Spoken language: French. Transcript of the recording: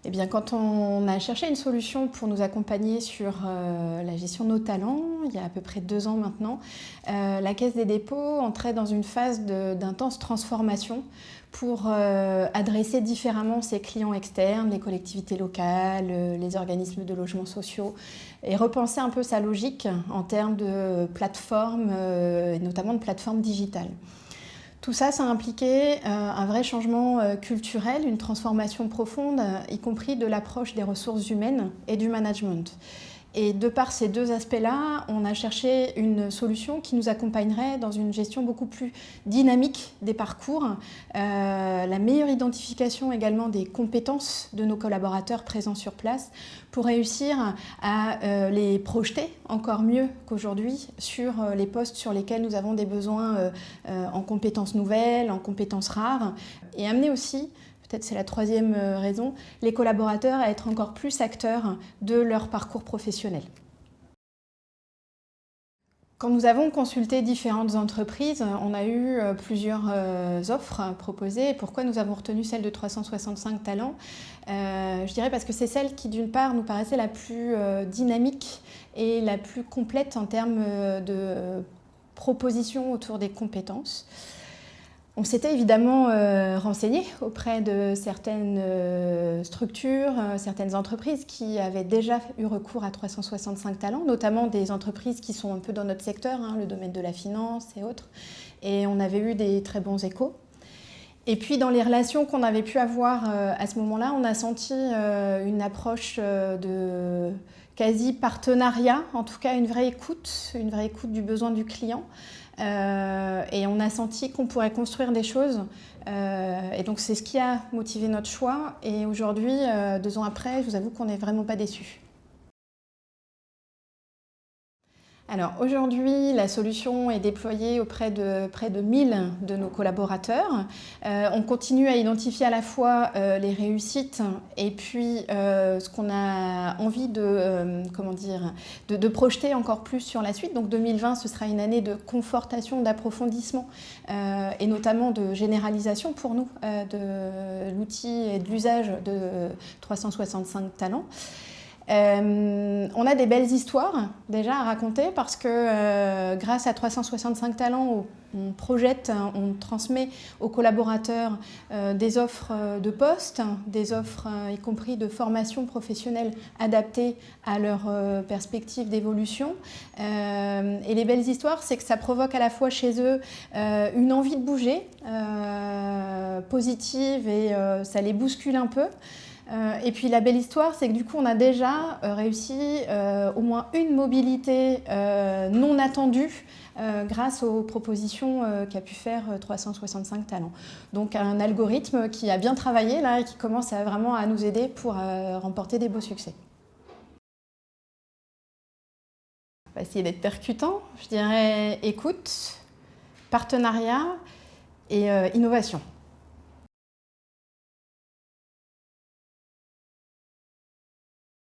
Eh bien, quand on a cherché une solution pour nous accompagner sur la gestion de nos talents, il y a à peu près 2 ans maintenant, la Caisse des dépôts entrait dans une phase d'intense transformation pour adresser différemment ses clients externes, les collectivités locales, les organismes de logements sociaux, et repenser un peu sa logique en termes de plateformes, et notamment de plateformes digitales. Tout ça, ça a impliqué un vrai changement culturel, une transformation profonde, y compris de l'approche des ressources humaines et du management. Et de par ces 2 aspects-là, on a cherché une solution qui nous accompagnerait dans une gestion beaucoup plus dynamique des parcours, la meilleure identification également des compétences de nos collaborateurs présents sur place pour réussir à les projeter encore mieux qu'aujourd'hui sur les postes sur lesquels nous avons des besoins en compétences nouvelles, en compétences rares, et amener aussi, peut-être c'est la 3e raison, les collaborateurs à être encore plus acteurs de leur parcours professionnel. Quand nous avons consulté différentes entreprises, on a eu plusieurs offres proposées. Pourquoi nous avons retenu celle de 365 Talents? Je dirais parce que c'est celle qui, d'une part, nous paraissait la plus dynamique et la plus complète en termes de propositions autour des compétences. On s'était évidemment renseigné auprès de certaines structures, certaines entreprises qui avaient déjà eu recours à 365 Talents, notamment des entreprises qui sont un peu dans notre secteur, le domaine de la finance et autres. Et on avait eu des très bons échos. Et puis dans les relations qu'on avait pu avoir à ce moment-là, on a senti une approche de quasi-partenariat, en tout cas une vraie écoute du besoin du client. Et on a senti qu'on pourrait construire des choses. Et donc c'est ce qui a motivé notre choix. Et aujourd'hui, 2 ans après, je vous avoue qu'on n'est vraiment pas déçus. Alors aujourd'hui, la solution est déployée auprès de près de 1000 de nos collaborateurs. On continue à identifier à la fois les réussites et puis ce qu'on a envie de projeter encore plus sur la suite. Donc 2020, ce sera une année de confortation, d'approfondissement et notamment de généralisation pour nous de l'outil et de l'usage de 365 Talents. On a des belles histoires déjà à raconter parce que grâce à 365 Talents, on projette, on transmet aux collaborateurs des offres de poste, des offres y compris de formation professionnelle adaptées à leurs perspectives d'évolution. Et les belles histoires, c'est que ça provoque à la fois chez eux une envie de bouger positive et ça les bouscule un peu. Et puis la belle histoire, c'est que du coup on a déjà réussi au moins une mobilité non attendue grâce aux propositions qu'a pu faire 365 Talents. Donc un algorithme qui a bien travaillé là et qui commence vraiment à nous aider pour remporter des beaux succès. On va essayer d'être percutant, je dirais écoute, partenariat et innovation.